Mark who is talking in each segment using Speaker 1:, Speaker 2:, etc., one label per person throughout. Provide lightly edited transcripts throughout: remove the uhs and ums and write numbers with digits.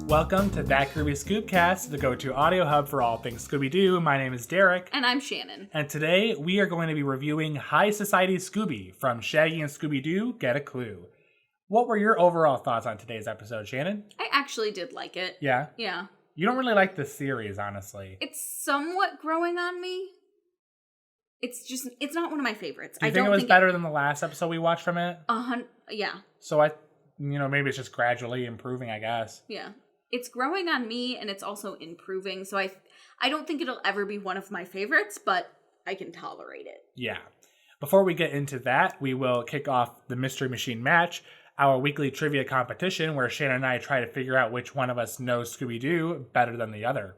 Speaker 1: Welcome to That Groovy Scoobcast, the go-to audio hub for all things Scooby-Doo. My name is Derek.
Speaker 2: And I'm Shannon.
Speaker 1: And today we are going to be reviewing High Society Scooby from Shaggy and Scooby-Doo, Get a Clue. What were your overall thoughts on today's episode, Shannon?
Speaker 2: I actually did like it.
Speaker 1: Yeah?
Speaker 2: Yeah.
Speaker 1: You don't really like this series, honestly.
Speaker 2: It's somewhat growing on me. It's not one of my favorites.
Speaker 1: Do you think it was better than the last episode we watched from it?
Speaker 2: Yeah.
Speaker 1: So maybe it's just gradually improving, I guess.
Speaker 2: Yeah. It's growing on me, and it's also improving. So I don't think it'll ever be one of my favorites, but I can tolerate it.
Speaker 1: Yeah. Before we get into that, we will kick off the Mystery Machine Match, our weekly trivia competition where Shannon and I try to figure out which one of us knows Scooby-Doo better than the other.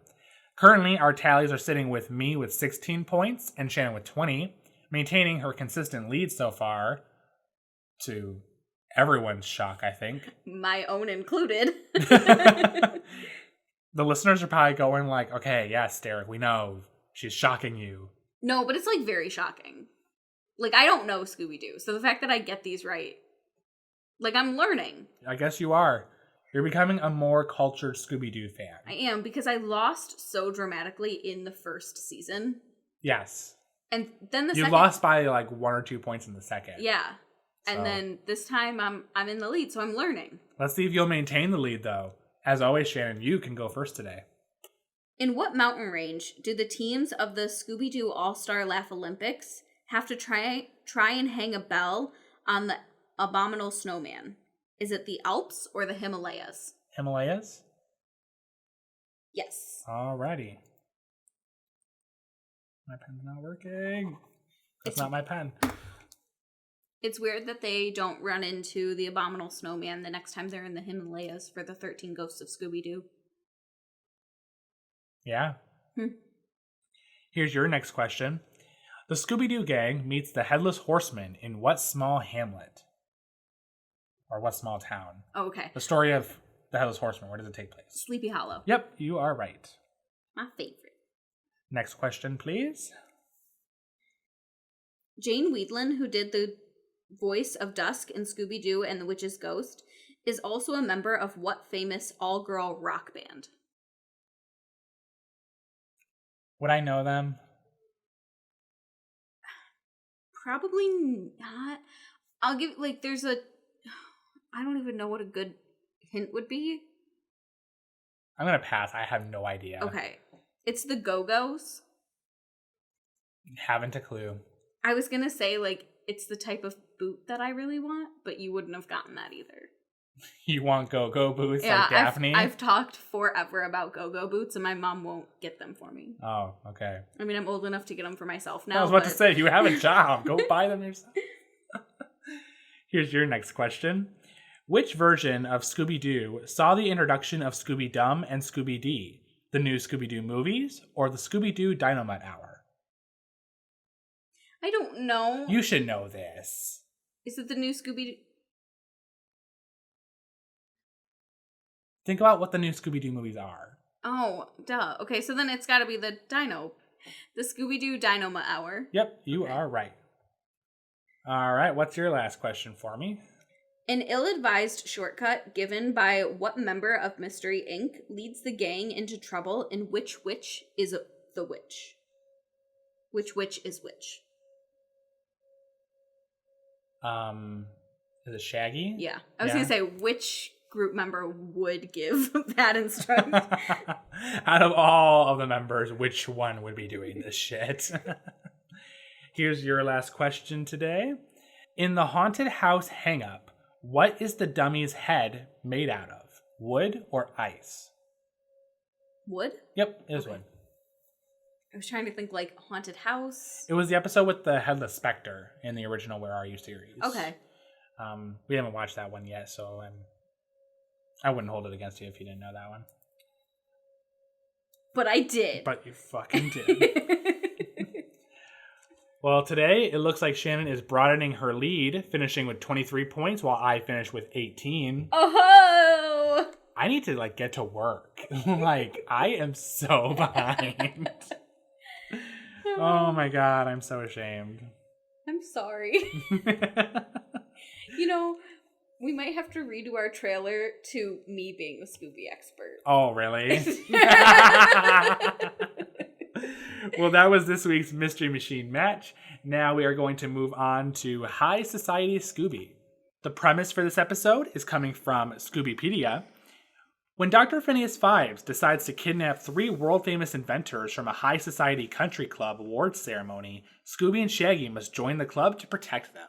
Speaker 1: Currently, our tallies are sitting with me with 16 points and Shannon with 20, maintaining her consistent lead so far, to everyone's shock, I think.
Speaker 2: My own included.
Speaker 1: The listeners are probably going like, okay, yes, Derek, we know. She's shocking you.
Speaker 2: No, but it's like very shocking. Like, I don't know Scooby-Doo, so the fact that I get these right, like, I'm learning.
Speaker 1: I guess you are. You're becoming a more cultured Scooby-Doo fan.
Speaker 2: I am, because I lost so dramatically in the first season.
Speaker 1: Yes.
Speaker 2: And then the
Speaker 1: you
Speaker 2: second...
Speaker 1: lost by like 1 or 2 points in the second.
Speaker 2: Yeah.
Speaker 1: So.
Speaker 2: And then this time I'm in the lead, so I'm learning.
Speaker 1: Let's see if you'll maintain the lead, though. As always, Shannon, you can go first today.
Speaker 2: In what mountain range did the teams of the Scooby-Doo All-Star Laugh Olympics have to try and hang a bell on the abominable snowman? Is it the Alps or the Himalayas?
Speaker 1: Himalayas?
Speaker 2: Yes.
Speaker 1: Alrighty. My pen's not working. It's not my pen.
Speaker 2: It's weird that they don't run into the abominable snowman the next time they're in the Himalayas for the 13 Ghosts of Scooby-Doo.
Speaker 1: Yeah. Here's your next question. The Scooby-Doo gang meets the Headless Horseman in what small hamlet? Or what small town?
Speaker 2: Oh, okay.
Speaker 1: The story of the Headless Horseman, where does it take place?
Speaker 2: Sleepy Hollow.
Speaker 1: Yep, you are right.
Speaker 2: My favorite.
Speaker 1: Next question, please.
Speaker 2: Jane Weedland, who did the voice of Dusk in Scooby-Doo and the Witch's Ghost, is also a member of what famous all-girl rock band?
Speaker 1: Would I know them?
Speaker 2: Probably not. I'll give, I don't even know what a good hint would be.
Speaker 1: I'm going to pass. I have no idea.
Speaker 2: Okay. It's the Go-Go's.
Speaker 1: Haven't a clue.
Speaker 2: I was going to say, it's the type of boot that I really want, but you wouldn't have gotten that either.
Speaker 1: You want go-go boots like Daphne?
Speaker 2: I've talked forever about go-go boots, and my mom won't get them for me.
Speaker 1: Oh, okay.
Speaker 2: I mean, I'm old enough to get them for myself now.
Speaker 1: I was about to say, you have a job. Go buy them yourself. Here's your next question. Which version of Scooby-Doo saw the introduction of Scooby-Dum and Scooby-Dee? The new Scooby-Doo movies or the Scooby-Doo Dynamite Hour?
Speaker 2: I don't know.
Speaker 1: You should know this.
Speaker 2: Is it the new Scooby-Doo?
Speaker 1: Think about what the new Scooby-Doo movies are.
Speaker 2: Oh, duh. Okay, so then it's got to be the Scooby-Doo Dynamite Hour.
Speaker 1: Yep, you are right. All right, what's your last question for me?
Speaker 2: An ill-advised shortcut given by what member of Mystery Inc. leads the gang into trouble in Which Witch is the Witch? Which witch is which?
Speaker 1: Is it Shaggy?
Speaker 2: Yeah. I was going to say, which group member would give that instruction?
Speaker 1: Out of all of the members, which one would be doing this shit? Here's your last question today. In the haunted house hang-up, what is the dummy's head made out of? Wood or ice?
Speaker 2: Wood?
Speaker 1: Yep, it is wood.
Speaker 2: I was trying to think haunted house.
Speaker 1: It was the episode with the headless specter in the original Where Are You series.
Speaker 2: Okay.
Speaker 1: We haven't watched that one yet, so I wouldn't hold it against you if you didn't know that one.
Speaker 2: But I did.
Speaker 1: But you fucking did. Well, today it looks like Shannon is broadening her lead, finishing with 23 points while I finish with 18.
Speaker 2: Oh!
Speaker 1: I need to like get to work. Like, I am so behind. Oh my god, I'm so ashamed.
Speaker 2: I'm sorry. You know, we might have to redo our trailer to me being the Scooby expert.
Speaker 1: Oh, really? Well, that was this week's Mystery Machine match. Now we are going to move on to High Society Scooby. The premise for this episode is coming from Scoobypedia. When Dr. Phineas Phibes decides to kidnap 3 world-famous inventors from a high society country club awards ceremony, Scooby and Shaggy must join the club to protect them.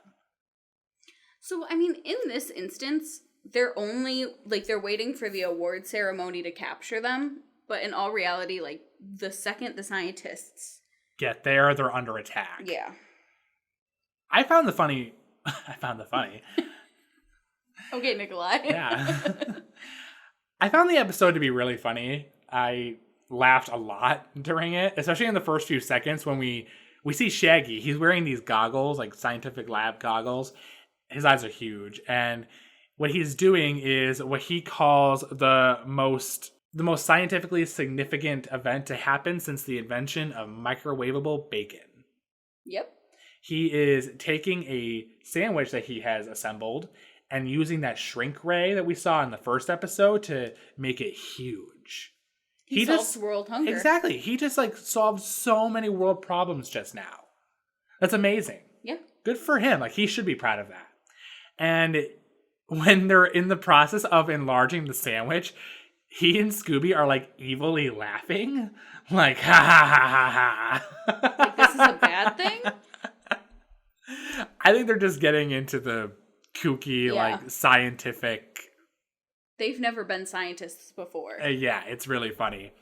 Speaker 2: So, I mean, in this instance, they're only, like, they're waiting for the award ceremony to capture them, but in all reality, like, the second the scientists
Speaker 1: get there, they're under attack.
Speaker 2: Yeah.
Speaker 1: I found the funny.
Speaker 2: Okay, Nikolai.
Speaker 1: Yeah. I found the episode to be really funny. I laughed a lot during it, especially in the first few seconds when we see Shaggy. He's wearing these goggles, like scientific lab goggles. His eyes are huge. And what he's doing is what he calls the most scientifically significant event to happen since the invention of microwavable bacon.
Speaker 2: Yep.
Speaker 1: He is taking a sandwich that he has assembled and using that shrink ray that we saw in the first episode to make it huge.
Speaker 2: He solves world hunger.
Speaker 1: Exactly. He just like solved so many world problems just now. That's amazing.
Speaker 2: Yeah.
Speaker 1: Good for him. Like, he should be proud of that. And when they're in the process of enlarging the sandwich, he and Scooby are like evilly laughing. Like, ha ha ha ha ha.
Speaker 2: Like, this is a bad thing?
Speaker 1: I think they're just getting into the kooky, like, scientific.
Speaker 2: They've never been scientists before.
Speaker 1: Yeah, it's really funny.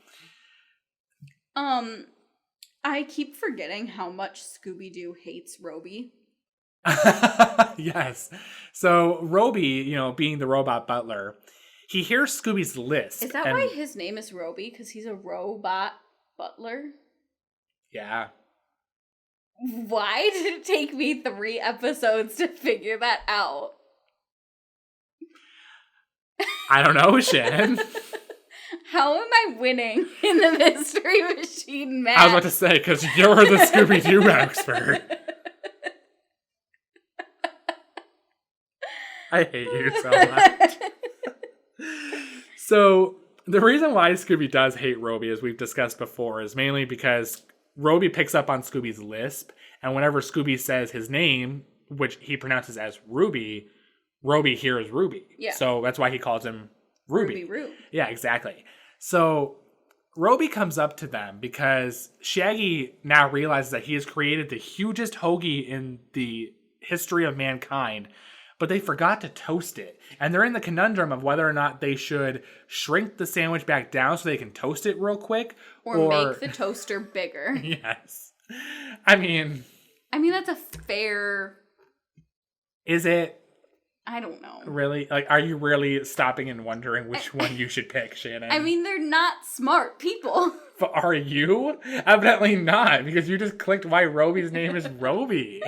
Speaker 2: I keep forgetting how much Scooby-Doo hates Roby.
Speaker 1: Yes. So Roby, being the robot butler, he hears Scooby's list.
Speaker 2: Is that why his name is Roby? Because he's a robot butler?
Speaker 1: Yeah.
Speaker 2: Why did it take me 3 episodes to figure that out?
Speaker 1: I don't know, Shannon.
Speaker 2: How am I winning in the Mystery Machine match?
Speaker 1: I was about to say, because you're the Scooby-Doo expert. I hate you so much. So, the reason why Scooby does hate Roby, as we've discussed before, is mainly because Roby picks up on Scooby's lisp, and whenever Scooby says his name, which he pronounces as Ruby, Roby hears Ruby.
Speaker 2: Yeah.
Speaker 1: So that's why he calls him Ruby.
Speaker 2: Ruby.
Speaker 1: Yeah, exactly. So Roby comes up to them because Shaggy now realizes that he has created the hugest hoagie in the history of mankind, but they forgot to toast it. And they're in the conundrum of whether or not they should shrink the sandwich back down so they can toast it real quick.
Speaker 2: Or make the toaster bigger.
Speaker 1: Yes. I mean,
Speaker 2: that's a fair...
Speaker 1: Is it?
Speaker 2: I don't know.
Speaker 1: Really? Like, are you really stopping and wondering which one you should pick, Shannon?
Speaker 2: They're not smart people.
Speaker 1: But are you? Evidently not, because you just clicked why Roby's name is Roby.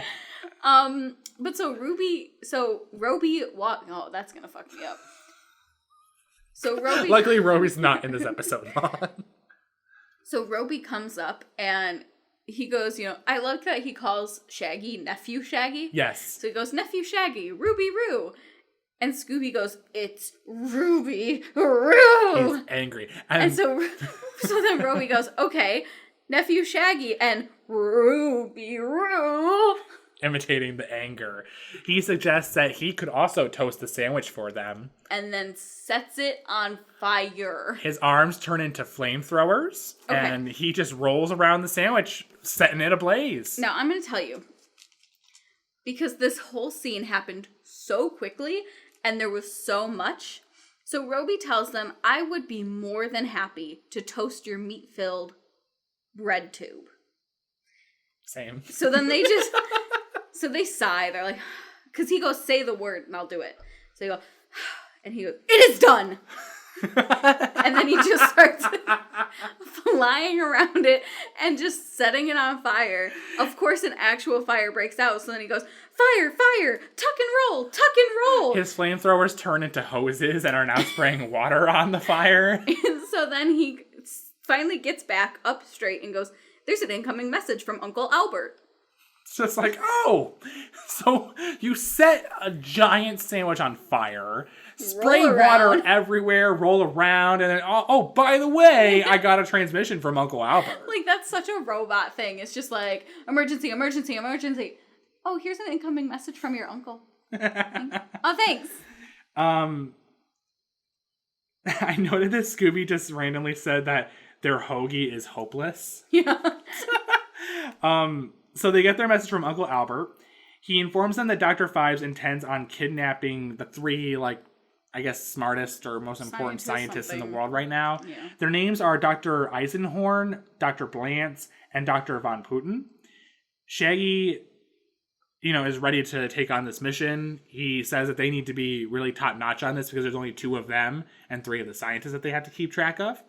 Speaker 2: But Roby oh, that's gonna fuck me up. So Roby...
Speaker 1: Luckily, Roby's not in this episode.
Speaker 2: So Roby comes up and he goes, I like that he calls Shaggy Nephew Shaggy.
Speaker 1: Yes.
Speaker 2: So he goes, Nephew Shaggy, Ruby Roo. And Scooby goes, it's Ruby Roo.
Speaker 1: He's angry.
Speaker 2: And so then Roby goes, okay, Nephew Shaggy and Ruby Roo.
Speaker 1: Imitating the anger. He suggests that he could also toast the sandwich for them.
Speaker 2: And then sets it on fire.
Speaker 1: His arms turn into flamethrowers, and he just rolls around the sandwich, setting it ablaze.
Speaker 2: Now, I'm going to tell you, because this whole scene happened so quickly, and there was so much. So Roby tells them, I would be more than happy to toast your meat-filled bread tube.
Speaker 1: Same.
Speaker 2: So then they just... So they sigh. They're like, because he goes, say the word and I'll do it. So they go, and he goes, it is done. And then he just starts, flying around it and just setting it on fire. Of course, an actual fire breaks out. So then he goes, fire, fire, tuck and roll, tuck and roll.
Speaker 1: His flamethrowers turn into hoses and are now spraying water on the fire.
Speaker 2: And so then he finally gets back up straight and goes, there's an incoming message from Uncle Albert.
Speaker 1: It's just like, oh, so you set a giant sandwich on fire, spray water everywhere, roll around, and then, oh, by the way, I got a transmission from Uncle Albert.
Speaker 2: Like, that's such a robot thing. It's just like, emergency, emergency, emergency. Oh, here's an incoming message from your uncle. Oh, thanks.
Speaker 1: I noted that Scooby just randomly said that their hoagie is hopeless.
Speaker 2: Yeah.
Speaker 1: So they get their message from Uncle Albert. He informs them that Dr. Phibes intends on kidnapping the three, I guess, smartest or most important scientists in the world right now.
Speaker 2: Yeah.
Speaker 1: Their names are Dr. Eisenhorn, Dr. Blantz, and Dr. Von Putin. Shaggy, is ready to take on this mission. He says that they need to be really top-notch on this because there's only 2 of them and 3 of the scientists that they have to keep track of.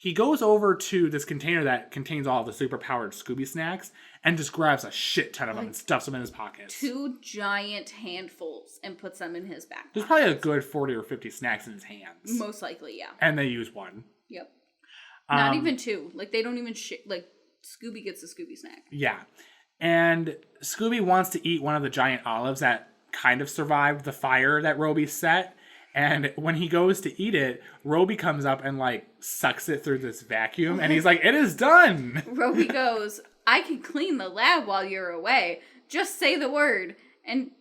Speaker 1: He goes over to this container that contains all the super-powered Scooby snacks and just grabs a shit ton of them and stuffs them in his pockets.
Speaker 2: 2 giant handfuls and puts them in his backpack.
Speaker 1: There's probably a good 40 or 50 snacks in his hands.
Speaker 2: Most likely, yeah.
Speaker 1: And they use 1.
Speaker 2: Yep. Not even 2. They don't even Scooby gets the Scooby snack.
Speaker 1: Yeah. And Scooby wants to eat one of the giant olives that kind of survived the fire that Roby set. And when he goes to eat it, Roby comes up and, sucks it through this vacuum. And he's like, it is done!
Speaker 2: Roby goes, I can clean the lab while you're away. Just say the word. And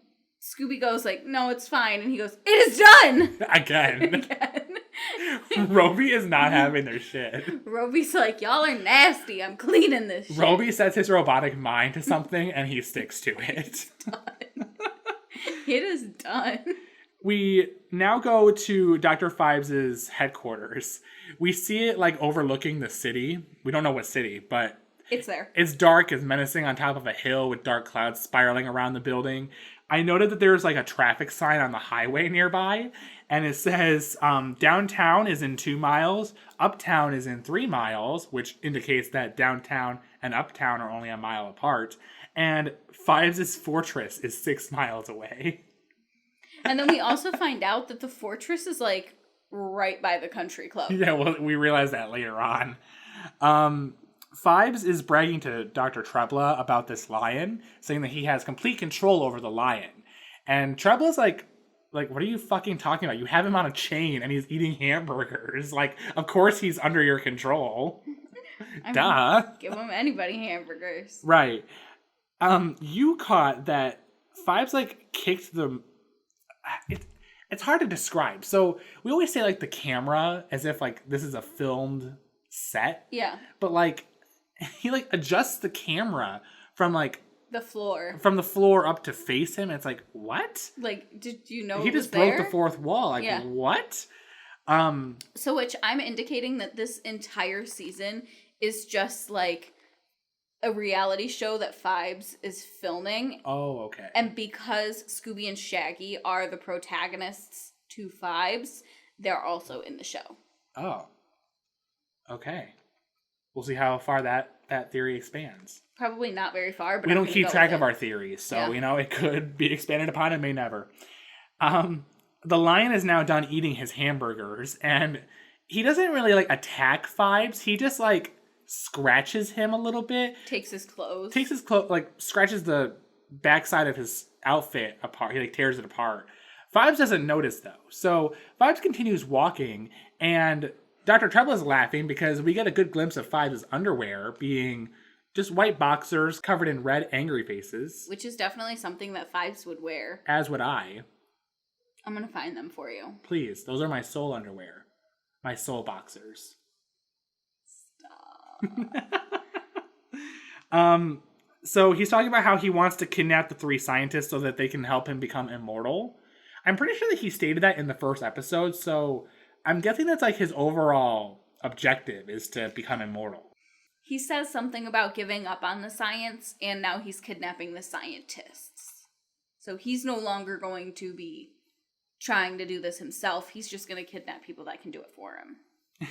Speaker 2: Scooby goes no, it's fine. And he goes, it is done!
Speaker 1: Again. Roby is not having their shit.
Speaker 2: Roby's like, y'all are nasty. I'm cleaning this shit.
Speaker 1: Roby sets his robotic mind to something and he sticks to it.
Speaker 2: It is done.
Speaker 1: We now go to Dr. Phibes' headquarters. We see it overlooking the city. We don't know what city, but
Speaker 2: it's there.
Speaker 1: It's dark, it's menacing on top of a hill with dark clouds spiraling around the building. I noted that there's a traffic sign on the highway nearby, and it says downtown is in 2 miles, uptown is in 3 miles, which indicates that downtown and uptown are only a mile apart, and Phibes' fortress is 6 miles away.
Speaker 2: And then we also find out that the fortress is right by the country club.
Speaker 1: Yeah, well, we realize that later on. Phibes is bragging to Dr. Trebla about this lion, saying that he has complete control over the lion. And Trebla's like, what are you fucking talking about? You have him on a chain and he's eating hamburgers. Of course he's under your control. Duh.
Speaker 2: Give him anybody hamburgers.
Speaker 1: Right. You caught that Phibes kicked the... It's hard to describe. So we always say the camera as if this is a filmed set.
Speaker 2: Yeah.
Speaker 1: But he adjusts the camera from
Speaker 2: the floor.
Speaker 1: From the floor up to face him. It's what?
Speaker 2: Did you know
Speaker 1: he just broke the fourth wall? Yeah. What?
Speaker 2: So which I'm indicating that this entire season is just a reality show that Phibes is filming.
Speaker 1: Oh, okay.
Speaker 2: And because Scooby and Shaggy are the protagonists to Phibes, they're also in the show.
Speaker 1: Oh. Okay. We'll see how far that theory expands.
Speaker 2: Probably not very far, but
Speaker 1: we don't keep track of our theories, so it could be expanded upon, it may never. The lion is now done eating his hamburgers, and he doesn't really attack Phibes. He just scratches him a little bit.
Speaker 2: Takes his clothes,
Speaker 1: scratches the backside of his outfit apart. He tears it apart. Phibes doesn't notice though. So Phibes continues walking, and Dr. Treble is laughing because we get a good glimpse of Phibes' underwear being just white boxers covered in red angry faces.
Speaker 2: Which is definitely something that Phibes would wear.
Speaker 1: As would I.
Speaker 2: I'm gonna find them for you.
Speaker 1: Please, those are my soul underwear. My soul boxers. So he's talking about how he wants to kidnap the 3 scientists so that they can help him become immortal. I'm pretty sure that he stated that in the first episode, so I'm guessing that's his overall objective is to become immortal.
Speaker 2: He says something about giving up on the science, and now he's kidnapping the scientists. So he's no longer going to be trying to do this himself. He's just going to kidnap people that can do it for him.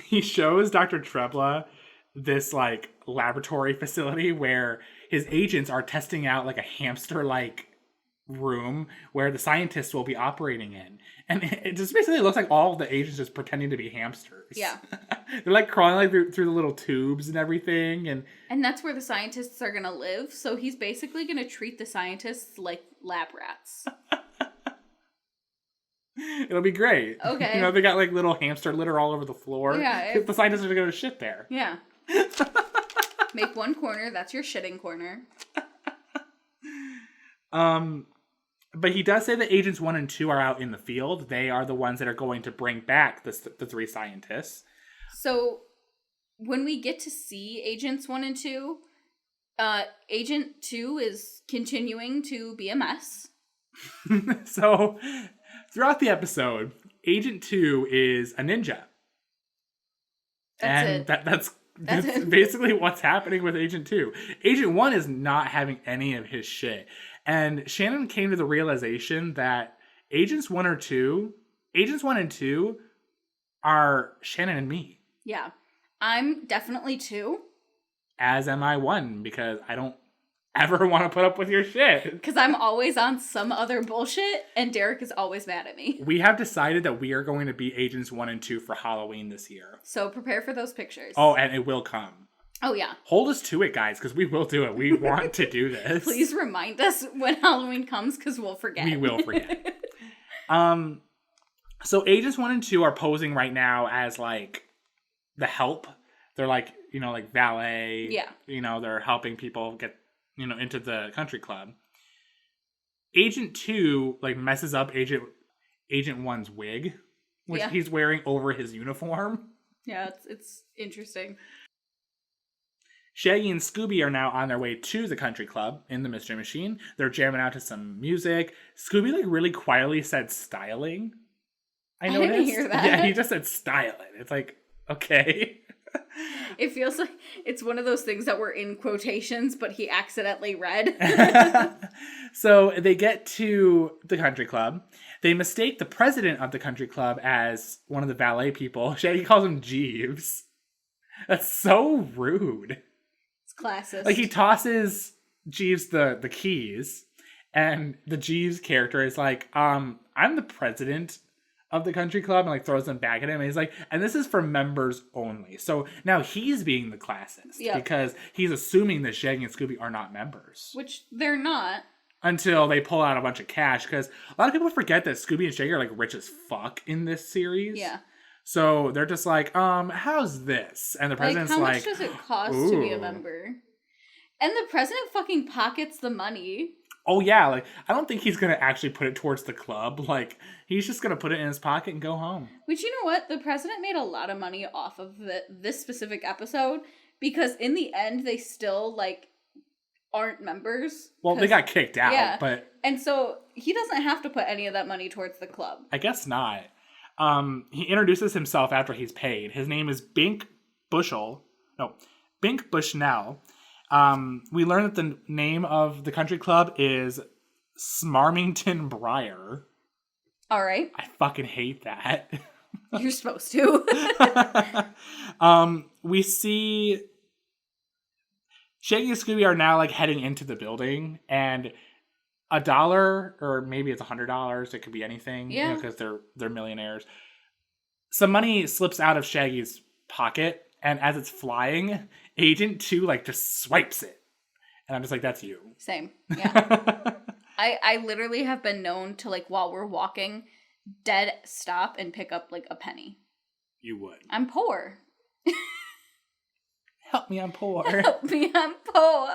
Speaker 1: he shows Dr. Trebla this like laboratory facility where his agents are testing out like a hamster like room where the scientists will be operating in. And it just basically looks like all the agents just pretending to be hamsters.
Speaker 2: Yeah.
Speaker 1: They're like crawling like through the little tubes and everything. And
Speaker 2: that's where the scientists are going to live. So he's basically going to treat the scientists like lab rats.
Speaker 1: It'll be great.
Speaker 2: Okay.
Speaker 1: You know, they got like little hamster litter all over the floor.
Speaker 2: Yeah.
Speaker 1: The scientists are going to shit there.
Speaker 2: Yeah. Make one corner. That's your shitting corner.
Speaker 1: But he does say that Agents 1 and 2 are out in the field. They are the ones that are going to bring back the 3 scientists.
Speaker 2: So when we get to see Agents 1 and 2, Agent 2 is continuing to be a mess.
Speaker 1: So throughout the episode, Agent 2 is a ninja. That's basically what's happening with Agent 2. Agent 1 is not having any of his shit. And Shannon came to the realization that Agents 1 and 2 are Shannon and me.
Speaker 2: Yeah. I'm definitely 2.
Speaker 1: As am I 1, because I don't ever want to put up with your shit.
Speaker 2: Because I'm always on some other bullshit, and Derek is always mad at me.
Speaker 1: We have decided that we are going to be Agents 1 and 2 for Halloween this year.
Speaker 2: So prepare for those pictures.
Speaker 1: Oh, and it will come.
Speaker 2: Oh, yeah.
Speaker 1: Hold us to it, guys, because we will do it. We want to do this.
Speaker 2: Please remind us when Halloween comes, because we'll forget.
Speaker 1: We will forget. So Agents 1 and 2 are posing right now as, like, the help. They're, like, you know, like, valet.
Speaker 2: Yeah.
Speaker 1: You know, they're helping people get, you know, into the country club. Agent 2, like, messes up Agent 1's wig, which he's wearing over his uniform.
Speaker 2: Yeah, it's interesting.
Speaker 1: Shaggy and Scooby are now on their way to the country club in the Mystery Machine. They're jamming out to some music. Scooby, like, really quietly said styling. I noticed.
Speaker 2: didn't hear that.
Speaker 1: Yeah, he just said styling. It's like, okay.
Speaker 2: It feels like it's one of those things that were in quotations, but he accidentally read.
Speaker 1: So they get to the country club. They mistake the president of the country club as one of the valet people. Shaggy calls him Jeeves. That's so rude.
Speaker 2: Classist.
Speaker 1: Like, he tosses Jeeves the keys, and the Jeeves character is like, I'm the president of the country club, and like throws them back at him, and he's like, and this is for members only. So now he's being the classist because he's assuming that Shaggy and Scooby are not members.
Speaker 2: Which they're not.
Speaker 1: Until they pull out a bunch of cash, because a lot of people forget that Scooby and Shaggy are like rich as fuck in this series.
Speaker 2: Yeah.
Speaker 1: So they're just like, how's this? And the president's
Speaker 2: like,
Speaker 1: how
Speaker 2: much does it cost to be a member? And the president fucking pockets the money.
Speaker 1: Oh, yeah. Like, I don't think he's going to actually put it towards the club. Like, he's just going to put it in his pocket and go home.
Speaker 2: Which, you know what? The president made a lot of money off of this specific episode, because in the end, they still, like, aren't members.
Speaker 1: Well, they got kicked out, but...
Speaker 2: And so, he doesn't have to put any of that money towards the club.
Speaker 1: I guess not. He introduces himself after he's paid. His name is Bink Bushnell. We learn that the name of the country club is Smarmington Briar.
Speaker 2: All right.
Speaker 1: I fucking hate that.
Speaker 2: You're supposed to.
Speaker 1: We see Shaggy and Scooby are now like heading into the building, and $1, or maybe it's $100. It could be anything,
Speaker 2: yeah,
Speaker 1: because they're millionaires. Some money slips out of Shaggy's pocket, and as it's flying, Agent 2 like just swipes it, and I'm just like, that's you.
Speaker 2: Same, yeah. I literally have been known to, like, while we're walking, dead stop and pick up like a penny.
Speaker 1: You would.
Speaker 2: I'm poor.
Speaker 1: Help me, I'm poor.
Speaker 2: Help me, I'm poor.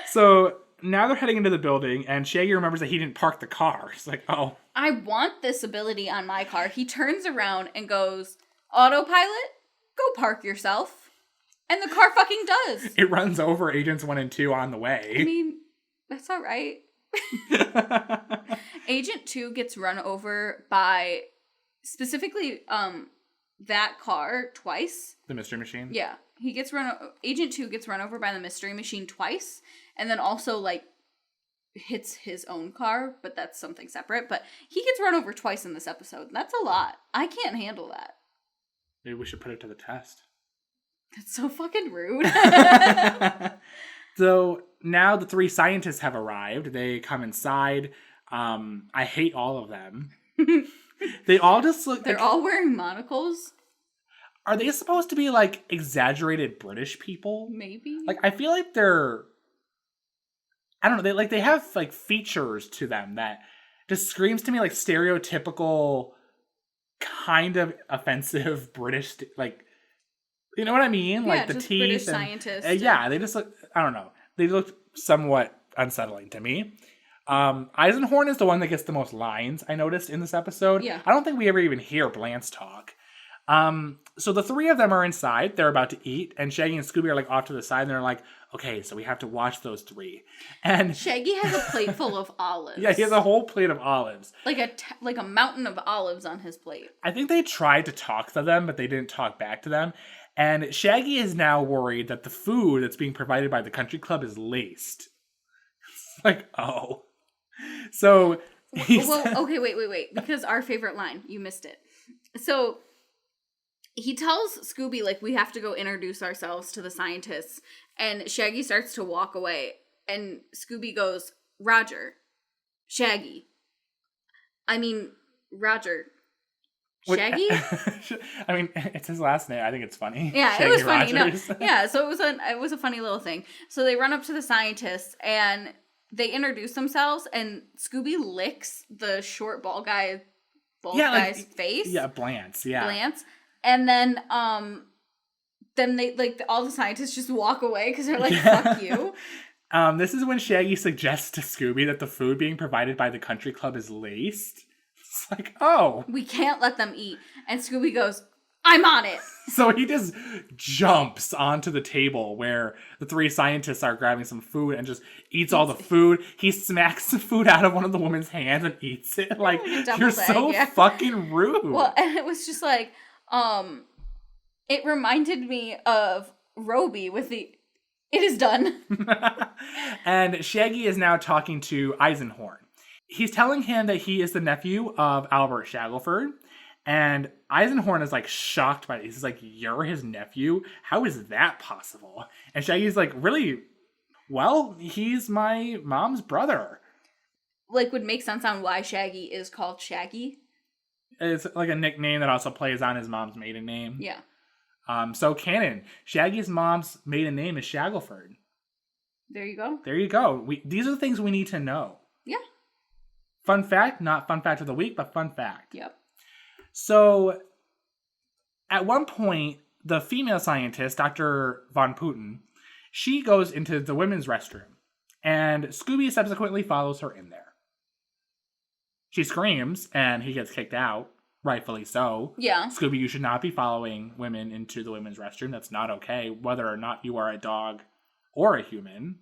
Speaker 1: So now they're heading into the building, and Shaggy remembers that he didn't park the car. He's like, oh.
Speaker 2: I want this ability on my car. He turns around and goes, autopilot, go park yourself. And the car fucking does.
Speaker 1: It runs over Agents 1 and 2 on the way.
Speaker 2: I mean, that's all right. Agent 2 gets run over by, specifically, that car twice.
Speaker 1: The Mystery Machine?
Speaker 2: Yeah. Agent 2 gets run over by the Mystery Machine twice, and then also, like, hits his own car, but that's something separate. But he gets run over twice in this episode. That's a lot. I can't handle that.
Speaker 1: Maybe we should put it to the test.
Speaker 2: That's so fucking rude.
Speaker 1: So now the 3 scientists have arrived. They come inside. I hate all of them. They all just look...
Speaker 2: They're all wearing monocles.
Speaker 1: Are they supposed to be, like, exaggerated British people?
Speaker 2: Maybe.
Speaker 1: Like, I feel like they're... I don't know. They have, like, features to them that just screams to me like stereotypical, kind of offensive British, like... You know what I mean?
Speaker 2: Yeah,
Speaker 1: like the
Speaker 2: just
Speaker 1: teeth.
Speaker 2: British
Speaker 1: and,
Speaker 2: scientists.
Speaker 1: Yeah, they just look, I don't know. They look somewhat unsettling to me. Eisenhorn is the one that gets the most lines, I noticed, in this episode.
Speaker 2: Yeah.
Speaker 1: I don't think we ever even hear Blance talk. So the 3 of them are inside. They're about to eat. And Shaggy and Scooby are like off to the side. And they're like, okay, so we have to watch those 3. And
Speaker 2: Shaggy has a plate full of olives.
Speaker 1: Yeah, he has a whole plate of olives.
Speaker 2: Like a mountain of olives on his plate.
Speaker 1: I think they tried to talk to them, but they didn't talk back to them. And Shaggy is now worried that the food that's being provided by the country club is laced. It's like, oh. So,
Speaker 2: okay, wait. Because our favorite line, you missed it. So, he tells Scooby, like, we have to go introduce ourselves to the scientists. And Shaggy starts to walk away. And Scooby goes, Roger. Shaggy. I mean, Roger. Shaggy?
Speaker 1: I mean, it's his last name. I think it's funny.
Speaker 2: Yeah,
Speaker 1: Shaggy
Speaker 2: it was funny. No,
Speaker 1: Rogers.
Speaker 2: yeah, so it was a funny little thing. So they run up to the scientists and they introduce themselves, and Scooby licks the short bald guy's face.
Speaker 1: Yeah, Blance. Yeah,
Speaker 2: Blance, and then they like all the scientists just walk away because they're like, "Fuck you."
Speaker 1: This is when Shaggy suggests to Scooby that the food being provided by the country club is laced. It's like, oh.
Speaker 2: We can't let them eat. And Scooby goes, I'm on it.
Speaker 1: So he just jumps onto the table where the 3 scientists are grabbing some food and just eats all the food. He smacks the food out of one of the woman's hands and eats it. Like, you're so fucking rude.
Speaker 2: Well, and it was just like, it reminded me of Roby with the, it is done.
Speaker 1: And Shaggy is now talking to Eisenhorn. He's telling him that he is the nephew of Albert Shackelford. And Eisenhorn is like shocked by it. He's like, you're his nephew? How is that possible? And Shaggy's like, really? Well, he's my mom's brother.
Speaker 2: Like, would make sense on why Shaggy is called Shaggy.
Speaker 1: It's like a nickname that also plays on his mom's maiden name.
Speaker 2: Yeah.
Speaker 1: So canon. Shaggy's mom's maiden name is Shackelford.
Speaker 2: There you go.
Speaker 1: There you go. These are the things we need to know.
Speaker 2: Yeah.
Speaker 1: Fun fact, not fun fact of the week, but fun fact.
Speaker 2: Yep.
Speaker 1: So, at one point, the female scientist, Dr. Von Putin, she goes into the women's restroom, and Scooby subsequently follows her in there. She screams, and he gets kicked out, rightfully so.
Speaker 2: Yeah.
Speaker 1: Scooby, you should not be following women into the women's restroom. That's not okay, whether or not you are a dog or a human.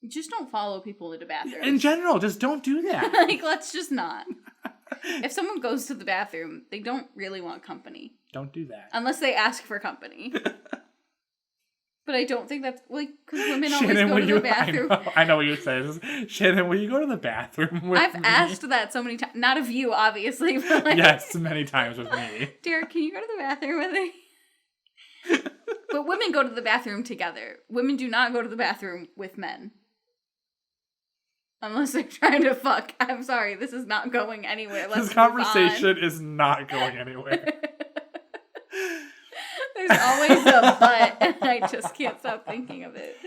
Speaker 2: Just don't follow people into bathrooms.
Speaker 1: In general, just don't do that.
Speaker 2: Like, let's just not. If someone goes to the bathroom, they don't really want company.
Speaker 1: Don't do that.
Speaker 2: Unless they ask for company. But I don't think that's, like, because women always
Speaker 1: Shannon,
Speaker 2: go to the bathroom.
Speaker 1: I know what you're saying. Shannon, will you go to the bathroom with
Speaker 2: I've
Speaker 1: me?
Speaker 2: asked that so many times. Not of you, obviously. But like,
Speaker 1: yes, many times with me.
Speaker 2: Derek, can you go to the bathroom with me? But women go to the bathroom together. Women do not go to the bathroom with men. Unless they're trying to fuck. I'm sorry, this is not going anywhere.
Speaker 1: This conversation is not going anywhere.
Speaker 2: There's always a but, and I just can't stop thinking of it.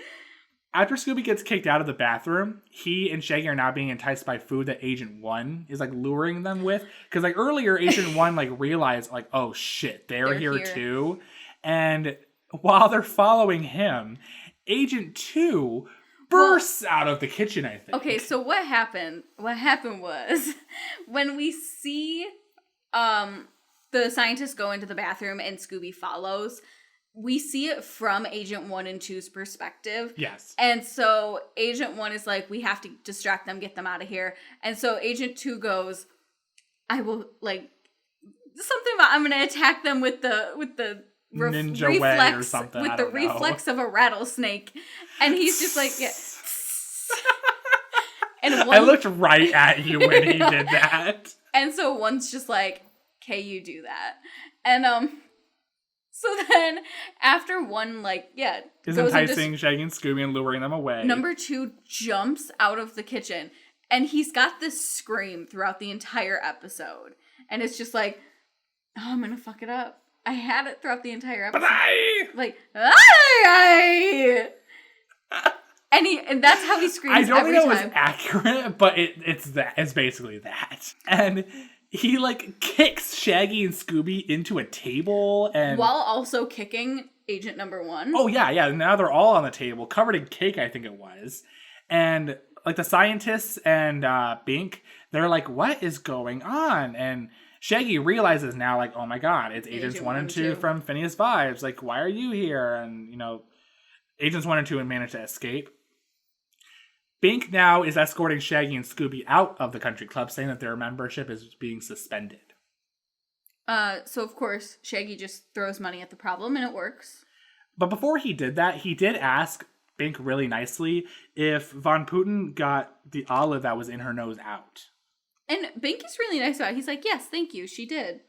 Speaker 1: After Scooby gets kicked out of the bathroom, he and Shaggy are now being enticed by food that Agent 1 is, like, luring them with. Because, like, earlier, Agent 1, like, realized, like, oh, shit, they're here too. And while they're following him, Agent 2 bursts out of the kitchen, I think.
Speaker 2: Okay, so what happened was, when we see the scientists go into the bathroom and Scooby follows, we see it from Agent 1 and 2's perspective.
Speaker 1: Yes.
Speaker 2: And so Agent 1 is like, we have to distract them, get them out of here. And so Agent 2 goes, I will, like, something about, I'm going to attack them with the
Speaker 1: ninja
Speaker 2: reflex,
Speaker 1: way or something.
Speaker 2: with the reflex of a rattlesnake. And he's just like, yeah. And
Speaker 1: I looked right at you when he did that.
Speaker 2: And so one's just like, okay, you do that. And so then after one,
Speaker 1: is
Speaker 2: goes
Speaker 1: enticing Shaggy and Scooby and luring them away.
Speaker 2: Number 2 jumps out of the kitchen, and he's got this scream throughout the entire episode. And it's just like, oh, I'm gonna fuck it up. I had it throughout the entire episode. Like, aye! And that's how he screams every time. I don't know if it's
Speaker 1: accurate, but it's basically that. And he, kicks Shaggy and Scooby into a table and...
Speaker 2: While also kicking Agent Number 1.
Speaker 1: Oh, yeah. Now they're all on the table, covered in cake, I think it was. And, the scientists and Bink, they're like, what is going on? And Shaggy realizes now, oh my god, it's Agents 1 and 2 from Phineas Phibes. Why are you here? And, Agents 1 and 2 managed to escape. Bink now is escorting Shaggy and Scooby out of the country club, saying that their membership is being suspended.
Speaker 2: So, of course, Shaggy just throws money at the problem, and it works.
Speaker 1: But before he did that, he did ask Bink really nicely if Von Putin got the olive that was in her nose out.
Speaker 2: And Bink is really nice about it. He's like, yes, thank you, she did.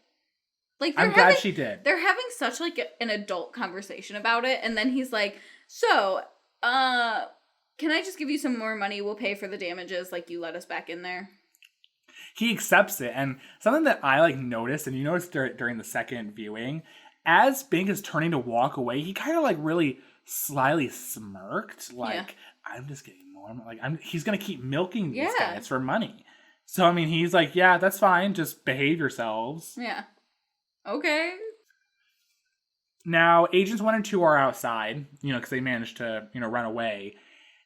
Speaker 1: I'm glad she did.
Speaker 2: They're having such, an adult conversation about it, and then he's like, so, can I just give you some more money? We'll pay for the damages, you let us back in there.
Speaker 1: He accepts it, and something that I, noticed, and you noticed during the second viewing, as Bink is turning to walk away, he kind of, really slyly smirked, I'm just getting more, he's gonna keep milking these guys for money. So, he's like, yeah, that's fine, just behave yourselves.
Speaker 2: Yeah. Okay.
Speaker 1: Now, Agents 1 and 2 are outside, because they managed to, run away.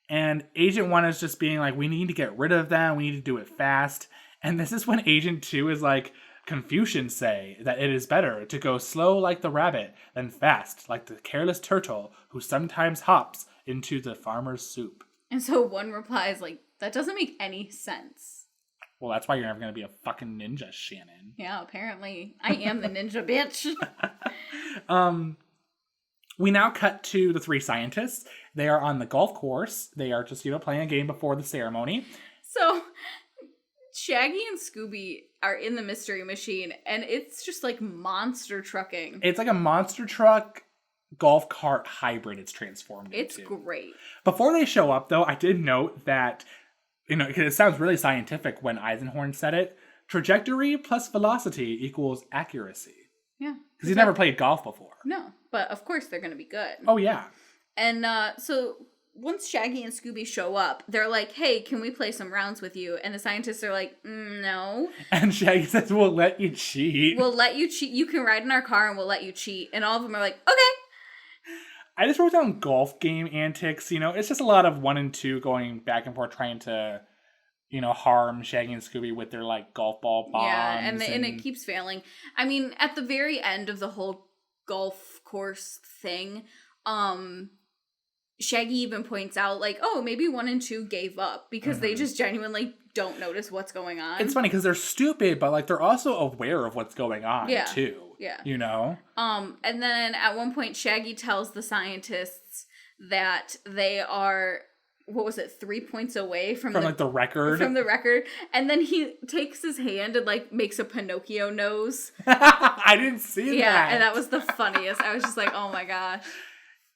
Speaker 1: And Agent 1 is just being like, we need to get rid of them. We need to do it fast. And this is when Agent 2 is like, Confucians say that it is better to go slow like the rabbit than fast like the careless turtle who sometimes hops into the farmer's soup.
Speaker 2: And so 1 replies that doesn't make any sense.
Speaker 1: Well, that's why you're never going to be a fucking ninja, Shannon.
Speaker 2: Yeah, apparently. I am the ninja, bitch.
Speaker 1: We now cut to the 3 scientists. They are on the golf course. They are just, playing a game before the ceremony.
Speaker 2: So, Shaggy and Scooby are in the mystery machine, and it's just monster trucking.
Speaker 1: It's like a monster truck golf cart hybrid it's transformed into.
Speaker 2: It's great.
Speaker 1: Before they show up, though, I did note that, because it sounds really scientific when Eisenhorn said it, trajectory plus velocity equals accuracy.
Speaker 2: Yeah.
Speaker 1: Because he's never played golf before.
Speaker 2: No, but of course they're going to be good.
Speaker 1: Oh, yeah.
Speaker 2: And so once Shaggy and Scooby show up, they're like, hey, can we play some rounds with you? And the scientists are like, no.
Speaker 1: And Shaggy says, we'll let you cheat.
Speaker 2: We'll let you cheat. You can ride in our car and we'll let you cheat. And all of them are like, okay.
Speaker 1: I just wrote down golf game antics. It's just a lot of 1 and 2 going back and forth trying to, harm Shaggy and Scooby with their, golf ball bombs.
Speaker 2: Yeah, and it keeps failing. At the very end of the whole golf course thing, Shaggy even points out, oh, maybe 1 and 2 gave up because they just genuinely don't notice what's going on.
Speaker 1: It's funny because they're stupid, but, they're also aware of what's going on, too.
Speaker 2: Yeah.
Speaker 1: And
Speaker 2: then at one point, Shaggy tells the scientists that they are... 3 points away from the
Speaker 1: record?
Speaker 2: From the record. And then he takes his hand and, makes a Pinocchio nose.
Speaker 1: I didn't see that.
Speaker 2: Yeah, and that was the funniest. I was just like, oh my gosh.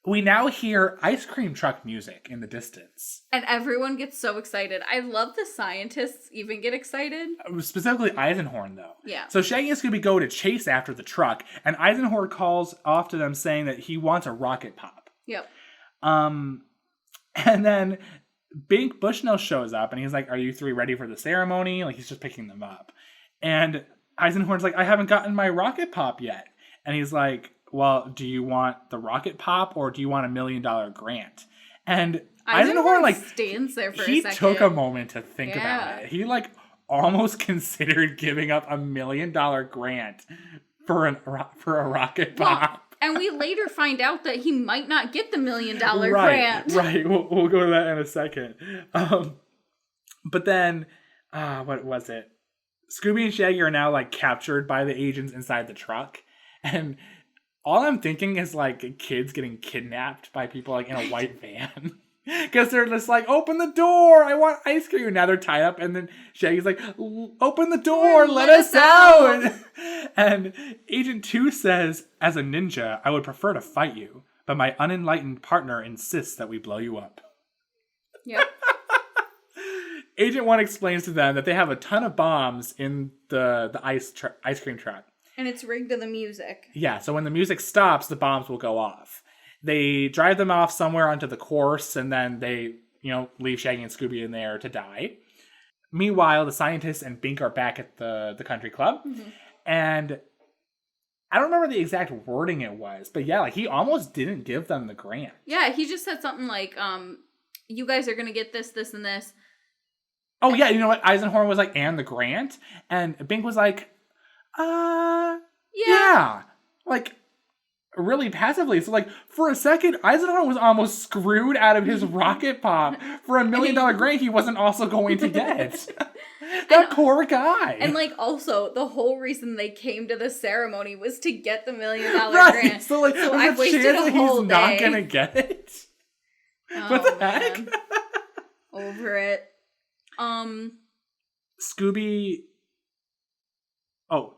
Speaker 1: We now hear ice cream truck music in the distance.
Speaker 2: And everyone gets so excited. I love the scientists even get excited.
Speaker 1: Specifically Eisenhorn, though.
Speaker 2: Yeah.
Speaker 1: So Shaggy and Scooby go to chase after the truck, and Eisenhorn calls off to them saying that he wants a rocket pop.
Speaker 2: Yep.
Speaker 1: And then Bink Bushnell shows up, and he's like, are you 3 ready for the ceremony? He's just picking them up. And Eisenhorn's like, I haven't gotten my rocket pop yet. And he's like, well, do you want the rocket pop, or do you want $1 million grant? And Eisenhorn,
Speaker 2: stands there for a second.
Speaker 1: He took a moment to think about it. He, almost considered giving up $1 million grant for a rocket pop.
Speaker 2: And we later find out that he might not get the $1 million grant.
Speaker 1: Right. We'll go to that in a second. But then, what was it? Scooby and Shaggy are now captured by the agents inside the truck. And all I'm thinking is kids getting kidnapped by people in a white van. Because they're just like, open the door, I want ice cream. And now they're tied up, and then Shaggy's like, open the door, let us out. And Agent 2 says, as a ninja, I would prefer to fight you, but my unenlightened partner insists that we blow you up.
Speaker 2: Yep.
Speaker 1: Agent 1 explains to them that they have a ton of bombs in the ice cream truck.
Speaker 2: And it's rigged to the music.
Speaker 1: Yeah, so when the music stops, the bombs will go off. They drive them off somewhere onto the course, and then they, leave Shaggy and Scooby in there to die. Meanwhile, the scientists and Bink are back at the country club. Mm-hmm. And I don't remember the exact wording it was, but yeah, like he almost didn't give them the grant.
Speaker 2: Yeah, he just said something like, you guys are going to get this, this, and this.
Speaker 1: Oh, yeah, you know what? Eisenhorn was like, and the grant? And Bink was like, yeah. Like, really passively. So, like, for a second, Eisenhorn was almost screwed out of his rocket pop for $1 million grant he wasn't also going to get. That poor guy.
Speaker 2: And, like, also, the whole reason they came to the ceremony was to get the $1 million
Speaker 1: right.
Speaker 2: grant.
Speaker 1: So, like,
Speaker 2: so
Speaker 1: I've wasted a whole day. He's not going to get it. What the heck?
Speaker 2: Over it.
Speaker 1: Scooby... Oh.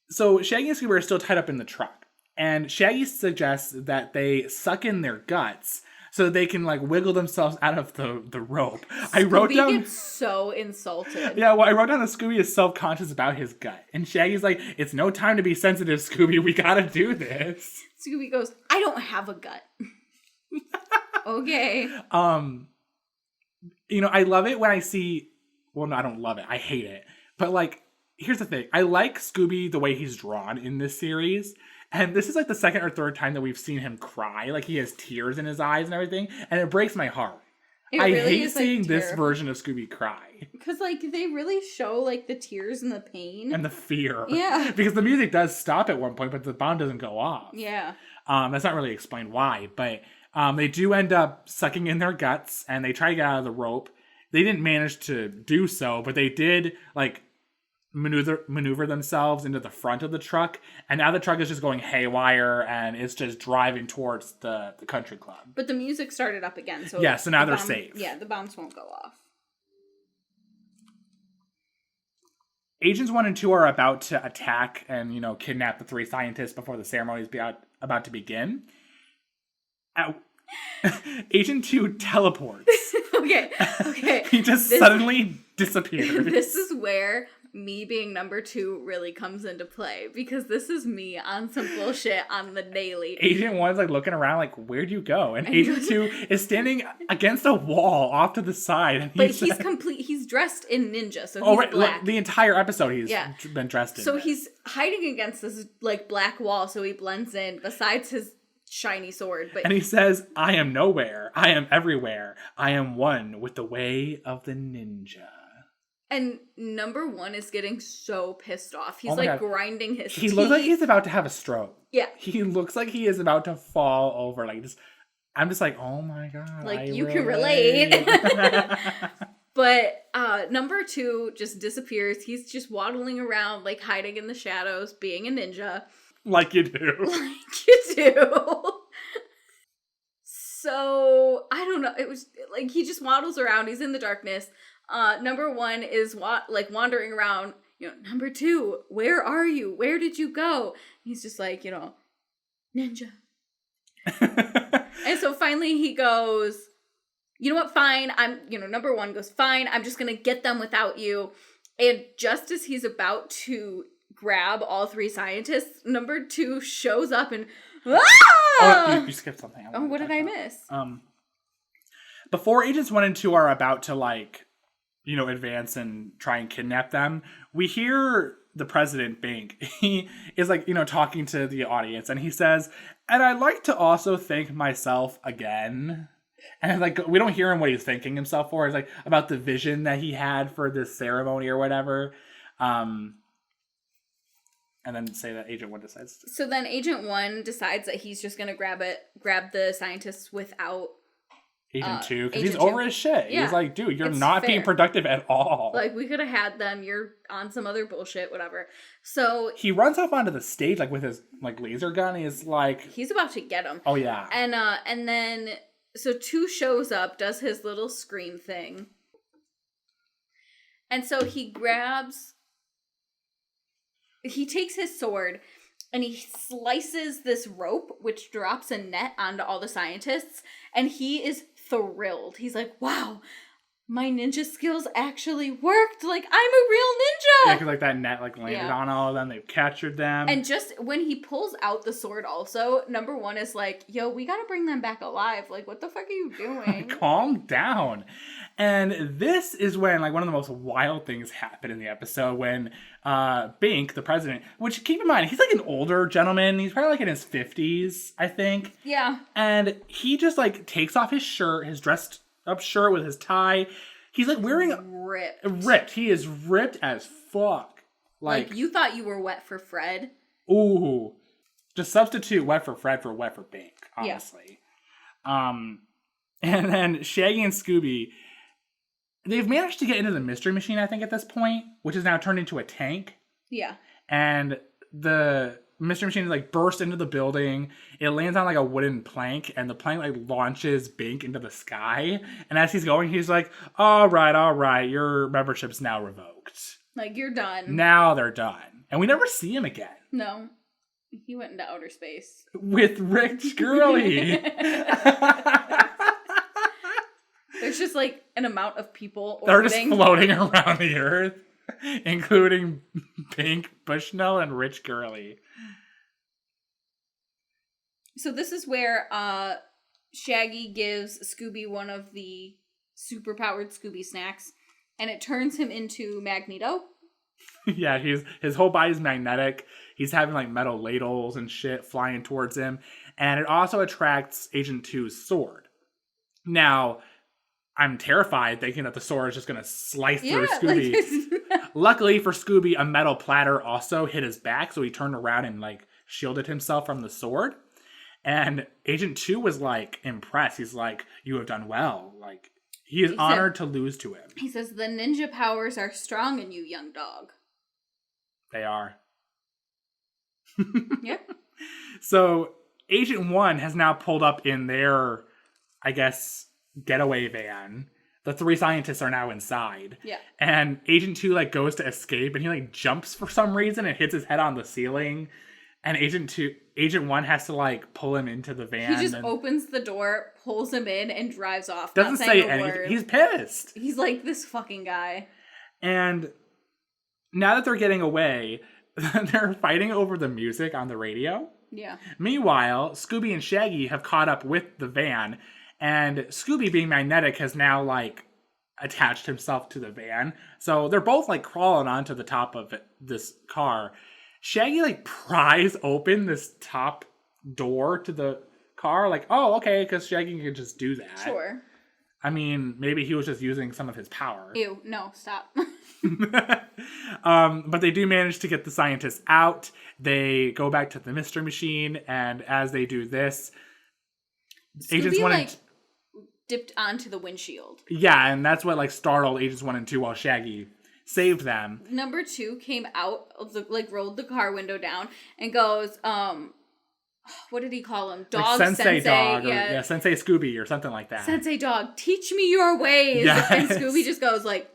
Speaker 1: So, Shaggy and Scooby are still tied up in the truck. And Shaggy suggests that they suck in their guts so they can, like, wiggle themselves out of the rope.
Speaker 2: Scooby gets so insulted.
Speaker 1: Yeah, well, I wrote down that Scooby is self-conscious about his gut. And Shaggy's like, it's no time to be sensitive, Scooby. We gotta do this.
Speaker 2: Scooby goes, I don't have a gut. Okay.
Speaker 1: I love it when I see... Well, no, I don't love it. I hate it. But, like, here's the thing. I like Scooby the way he's drawn in this series. And this is like the second or third time that we've seen him cry. Like, he has tears in his eyes and everything. And it breaks my heart. I hate seeing this version of Scooby cry.
Speaker 2: Because, like, they really show, like, the tears and the pain.
Speaker 1: And the fear.
Speaker 2: Yeah.
Speaker 1: Because the music does stop at one point, but the bomb doesn't go off.
Speaker 2: Yeah.
Speaker 1: That's not really explained why. But they do end up sucking in their guts. And they try to get out of the rope. They didn't manage to do so. But they did, like... maneuver themselves into the front of the truck, and now the truck is just going haywire and it's just driving towards the country club.
Speaker 2: But the music started up again, so
Speaker 1: so now they're safe.
Speaker 2: Yeah, the bombs won't go off.
Speaker 1: Agents 1 and 2 are about to attack and kidnap the 3 scientists before the ceremony is about to begin. Agent 2 teleports.
Speaker 2: Okay.
Speaker 1: He just suddenly disappears.
Speaker 2: This is where me being number 2 really comes into play, because this is me on some bullshit on the daily.
Speaker 1: Agent 1's like looking around like, where'd you go? And Agent 2 is standing against a wall off to the side. And
Speaker 2: he's dressed in ninja, so he's black.
Speaker 1: The entire episode he's been dressed in.
Speaker 2: So he's hiding against this like black wall, so he blends in besides his shiny sword.
Speaker 1: And he says, I am nowhere. I am everywhere. I am one with the way of the ninja.
Speaker 2: And number 1 is getting so pissed off. He's grinding his teeth.
Speaker 1: He looks like he's about to have a stroke.
Speaker 2: Yeah.
Speaker 1: He looks like he is about to fall over. I'm just like, oh my God.
Speaker 2: Like, you can relate. But number 2 just disappears. He's just waddling around, like hiding in the shadows, being a ninja.
Speaker 1: Like you do.
Speaker 2: So, I don't know. It was like he just waddles around. He's in the darkness. Number 1 is wandering around, number 2, where are you? Where did you go? He's just like, ninja. And so finally he goes, you know what? Fine. Number 1 goes, fine. I'm just going to get them without you. And just as he's about to grab all 3 scientists, number 2 shows up and,
Speaker 1: Oh, you skipped something.
Speaker 2: What did I miss?
Speaker 1: Before Agents 1 and 2 are about to advance and try and kidnap them, we hear the president, Bink. He is talking to the audience, and he says, and I'd like to also thank myself again. And we don't hear him what he's thanking himself for. It's about the vision that he had for this ceremony or whatever. And then say that Agent 1 decides.
Speaker 2: So then Agent 1 decides that he's just going to grab the scientists without
Speaker 1: Agent 2, because he's over his shit.
Speaker 2: Yeah.
Speaker 1: He's like, dude, you're not being productive at all.
Speaker 2: We could have had them. You're on some other bullshit, whatever. So
Speaker 1: he runs off onto the stage, with his, laser gun. He's
Speaker 2: about to get him.
Speaker 1: Oh, yeah.
Speaker 2: And then, So 2 shows up, does his little scream thing. And so he takes his sword and he slices this rope, which drops a net onto all the scientists. And he is thrilled. He's like, wow, my ninja skills actually worked. Like, I'm a real ninja.
Speaker 1: Yeah, because like that net like landed on all of them. They've captured them.
Speaker 2: And just when he pulls out the sword also, number 1 is like, yo, we gotta bring them back alive. Like, what the fuck are you doing?
Speaker 1: Calm down. And this is when like one of the most wild things happen in the episode when Bink, the president, which keep in mind, he's like an older gentleman. He's probably like in his 50s, I think.
Speaker 2: Yeah.
Speaker 1: And he just like takes off his shirt, his dressed up shirt with his tie. He's like wearing ripped. He is ripped as fuck.
Speaker 2: Like you thought you were wet for Fred.
Speaker 1: Ooh. Just substitute wet for Fred for wet for Bink, honestly. Yeah. And then Shaggy and Scooby, they've managed to get into the mystery machine, I think, at this point, which is now turned into a tank.
Speaker 2: Yeah.
Speaker 1: And the mystery machine like bursts into the building. It lands on like a wooden plank, and the plank like launches Bink into the sky. And as he's going, he's like, all right, your membership's now revoked.
Speaker 2: Like, you're done.
Speaker 1: Now they're done. And we never see him again.
Speaker 2: No. He went into outer space.
Speaker 1: With Rich Gurley.
Speaker 2: There's just like an amount of people
Speaker 1: They're just floating around the earth, including Bink, Bushnell, and Rich Gurley.
Speaker 2: So this is where Shaggy gives Scooby one of the superpowered Scooby snacks, and it turns him into Magneto.
Speaker 1: Yeah, his whole body's magnetic. He's having like metal ladles and shit flying towards him, and it also attracts Agent 2's sword. Now, I'm terrified thinking that the sword is just going to slice through Scooby. Luckily for Scooby, a metal platter also hit his back, so he turned around and like shielded himself from the sword. And Agent 2 was like impressed. He's like, you have done well. Like, he is honored to lose to him.
Speaker 2: He says, the ninja powers are strong in you, young dog.
Speaker 1: They are.
Speaker 2: Yep.
Speaker 1: So Agent 1 has now pulled up in their, I guess, getaway van. The 3 scientists are now inside. Yeah. And Agent 2 like goes to escape, and he like jumps for some reason and hits his head on the ceiling. And Agent 1 has to like pull him into the van.
Speaker 2: He just opens the door, pulls him in, and drives off.
Speaker 1: Doesn't say anything. He's pissed.
Speaker 2: He's like, this fucking guy.
Speaker 1: And now that they're getting away, they're fighting over the music on the radio.
Speaker 2: Yeah.
Speaker 1: Meanwhile, Scooby and Shaggy have caught up with the van. And Scooby, being magnetic, has now, like, attached himself to the van. So they're both, like, crawling onto the top of this car. Shaggy, like, pries open this top door to the car. Like, oh, okay, because Shaggy can just do that.
Speaker 2: Sure.
Speaker 1: I mean, maybe he was just using some of his power.
Speaker 2: Ew, no, stop.
Speaker 1: But they do manage to get the scientists out. They go back to the mystery machine. And as they do this, Agents 1 and
Speaker 2: dipped onto the windshield.
Speaker 1: Yeah, and that's what like startled Agents 1 and 2 while Shaggy saved them.
Speaker 2: Number 2 came out of the rolled the car window down and goes, what did he call him? Dog
Speaker 1: like Sensei Dog,
Speaker 2: yeah.
Speaker 1: Or Sensei Scooby or something like that.
Speaker 2: Sensei Dog, teach me your ways. Yes. And Scooby just goes like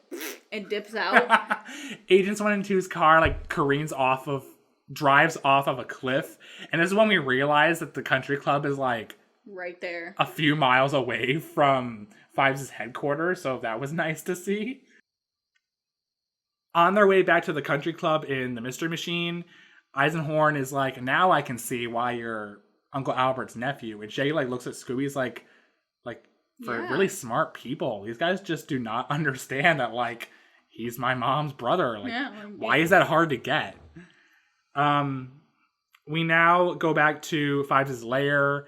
Speaker 2: and dips out.
Speaker 1: Agents 1 and 2's car like drives off of a cliff, and this is when we realize that the country club is like
Speaker 2: right there,
Speaker 1: a few miles away from Phibes' headquarters, so that was nice to see. On their way back to the country club in the Mystery Machine, Eisenhorn is like, now I can see why you're Uncle Albert's nephew. And Shaggy like looks at Scooby's like for really smart people, these guys just do not understand that like he's my mom's brother. Like, why is that hard to get? We now go back to Phibes' lair.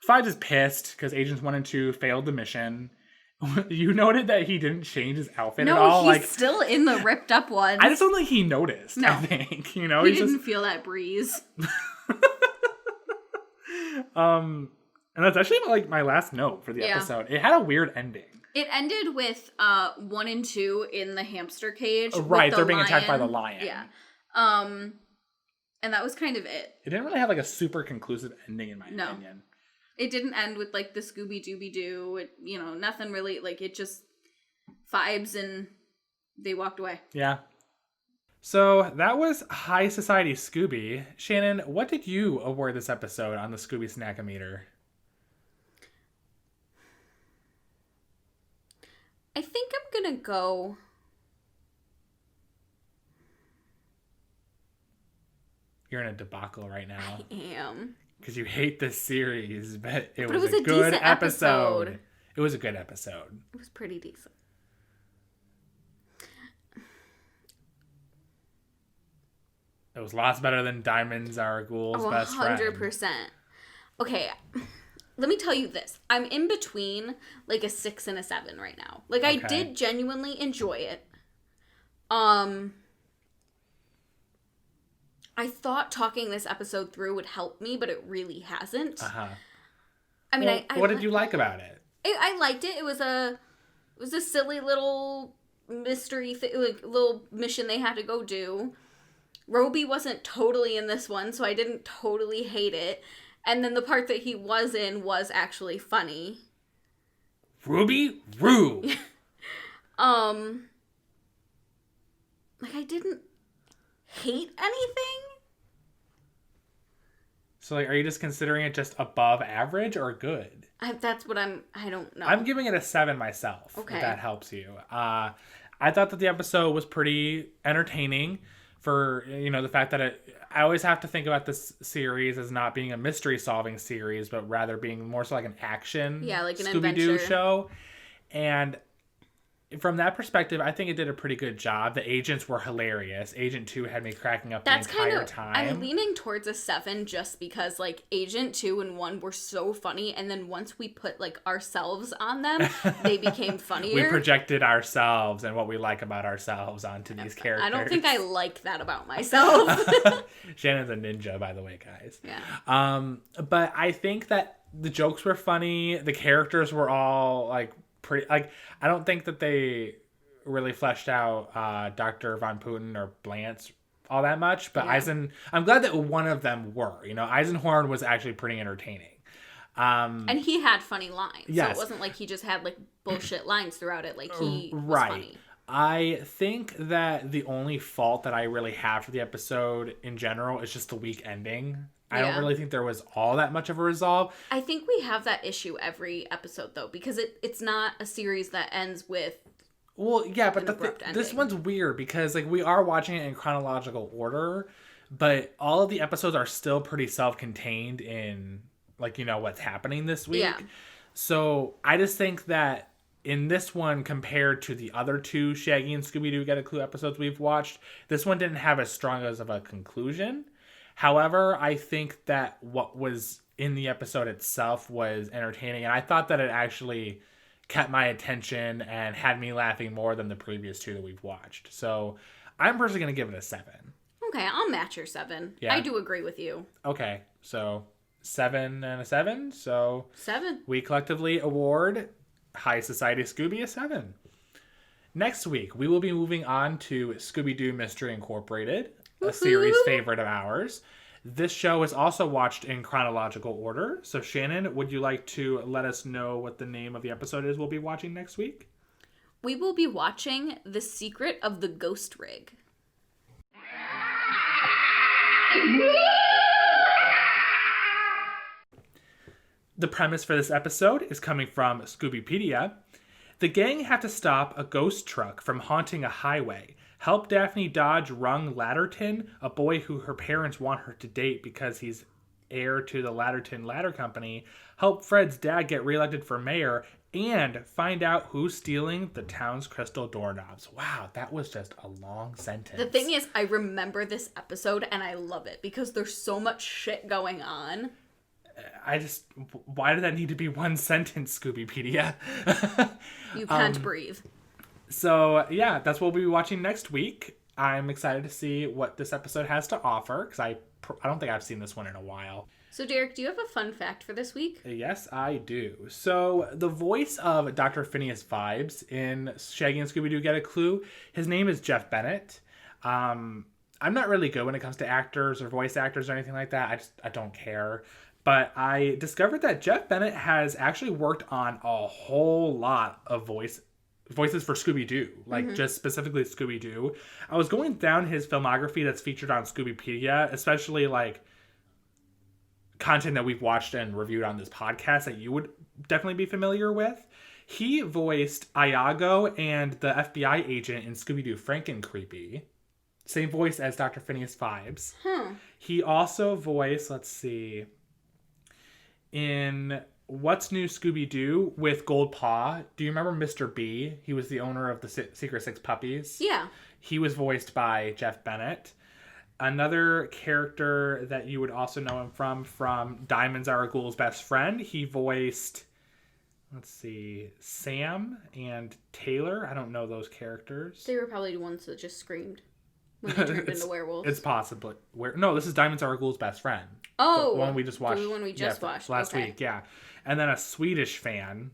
Speaker 1: Phibes is pissed because Agents 1 and 2 failed the mission. You noted that he didn't change his outfit at all.
Speaker 2: No, he's still in the ripped up one.
Speaker 1: I just don't think he noticed. No. I think
Speaker 2: he didn't feel that breeze.
Speaker 1: And that's actually like my last note for the episode. It had a weird ending. It
Speaker 2: ended with 1 and 2 in the hamster cage.
Speaker 1: Right, they're being attacked by the lion.
Speaker 2: Yeah. And that was kind of it.
Speaker 1: It didn't really have like a super conclusive ending in my opinion.
Speaker 2: It didn't end with, like, the Scooby-Dooby-Doo. Nothing really, like, it just Phibes and they walked away.
Speaker 1: Yeah. So that was High Society Scooby. Shannon, what did you award this episode on the Scooby Snackometer?
Speaker 2: I think I'm gonna go...
Speaker 1: You're in a debacle right now.
Speaker 2: I am.
Speaker 1: Because you hate this series, but it
Speaker 2: But
Speaker 1: was a good
Speaker 2: decent
Speaker 1: episode. It was a good episode.
Speaker 2: It was pretty decent.
Speaker 1: It was lots better than Diamonds Are a Ghoul's Best Friend.
Speaker 2: 100%. Okay, let me tell you this. I'm in between, like, a 6 and a 7 right now. Like, I did genuinely enjoy it. I thought talking this episode through would help me, but it really hasn't.
Speaker 1: Uh-huh.
Speaker 2: I mean,
Speaker 1: well, what did you like about it?
Speaker 2: I liked it. It was a silly little mystery, like, little mission they had to go do. Roby wasn't totally in this one, so I didn't totally hate it. And then the part that he was in was actually funny.
Speaker 1: Ruby Roo!
Speaker 2: Like, I didn't hate anything.
Speaker 1: So, like, are you just considering it just above average or good?
Speaker 2: That's what I don't know.
Speaker 1: I'm giving it a 7 myself,
Speaker 2: okay.
Speaker 1: If that helps you. I thought that the episode was pretty entertaining for, the fact that I always have to think about this series as not being a mystery-solving series, but rather being more so like an action
Speaker 2: like an
Speaker 1: Scooby-Doo
Speaker 2: adventure
Speaker 1: show. And from that perspective, I think it did a pretty good job. The agents were hilarious. Agent 2 had me cracking up the entire time.
Speaker 2: I'm leaning towards a 7 just because, like, Agent 2 and 1 were so funny, and then once we put, like, ourselves on them, they became funnier.
Speaker 1: We projected ourselves and what we like about ourselves onto these characters.
Speaker 2: I don't think I like that about myself.
Speaker 1: Shannon's a ninja, by the way, guys.
Speaker 2: Yeah.
Speaker 1: But I think that the jokes were funny. The characters were all, like, pretty, like, I don't think that they really fleshed out Dr. Von Putin or Blance all that much, but I'm glad that one of them were. Eisenhorn was actually pretty entertaining.
Speaker 2: And he had funny lines.
Speaker 1: Yes.
Speaker 2: So it wasn't like he just had, like, bullshit lines throughout it. Like, he was funny.
Speaker 1: I think that the only fault that I really have for the episode in general is just the weak ending. I don't really think there was all that much of a resolve.
Speaker 2: I think we have that issue every episode, though, because it's not a series that ends with
Speaker 1: Well, yeah, but this one's weird because, like, we are watching it in chronological order, but all of the episodes are still pretty self-contained in, like, what's happening this week.
Speaker 2: Yeah.
Speaker 1: So I just think that in this one, compared to the other two Shaggy and Scooby-Doo Get a Clue episodes we've watched, this one didn't have as strong as of a conclusion. However, I think that what was in the episode itself was entertaining, and I thought that it actually kept my attention and had me laughing more than the previous two that we've watched. So I'm personally going to give it a 7.
Speaker 2: Okay, I'll match your 7.
Speaker 1: Yeah.
Speaker 2: I do agree with you.
Speaker 1: Okay, so 7 and a 7. So
Speaker 2: 7.
Speaker 1: We collectively award High Society Scooby a 7. Next week, we will be moving on to Scooby-Doo Mystery Incorporated, a series favorite of ours. This show is also watched in chronological order. So, Shannon, would you like to let us know what the name of the episode is we'll be watching next week?
Speaker 2: We will be watching The Secret of the Ghost Rig.
Speaker 1: The premise for this episode is coming from Scoobypedia. The gang have to stop a ghost truck from haunting a highway, help Daphne dodge Rung Ladderton, a boy who her parents want her to date because he's heir to the Ladderton Ladder Company, help Fred's dad get reelected for mayor, and find out who's stealing the town's crystal doorknobs. Wow, that was just a long sentence.
Speaker 2: The thing is, I remember this episode and I love it because there's so much shit going on.
Speaker 1: Why did that need to be one sentence, Scoobypedia?
Speaker 2: You can't breathe.
Speaker 1: So, yeah, that's what we'll be watching next week. I'm excited to see what this episode has to offer, because I don't think I've seen this one in a while.
Speaker 2: So, Derek, do you have a fun fact for this week?
Speaker 1: Yes, I do. So, the voice of Dr. Phineas Phibes in Shaggy and Scooby-Doo Get a Clue, his name is Jeff Bennett. I'm not really good when it comes to actors or voice actors or anything like that. I don't care. But I discovered that Jeff Bennett has actually worked on a whole lot of voices for Scooby-Doo, like just specifically Scooby-Doo. I was going down his filmography that's featured on Scoobypedia, especially like content that we've watched and reviewed on this podcast that you would definitely be familiar with. He voiced Iago and the FBI agent in Scooby-Doo Franken-Creepy. Same voice as Dr. Phineas Phibes. He also voiced, let's see, in What's New Scooby-Doo with Gold Paw. Do you remember Mr. B? He was the owner of the Secret Six Puppies.
Speaker 2: Yeah.
Speaker 1: He was voiced by Jeff Bennett. Another character that you would also know him from Diamonds Are a Ghoul's Best Friend. He voiced, let's see, Sam and Taylor. I don't know those characters.
Speaker 2: They were probably the ones that just screamed when they turned into werewolves.
Speaker 1: It's possibly. No, this is Diamonds Are a Ghoul's Best Friend.
Speaker 2: Oh,
Speaker 1: the one we just watched.
Speaker 2: The one we just watched
Speaker 1: last week. Yeah, and then a Swedish fan.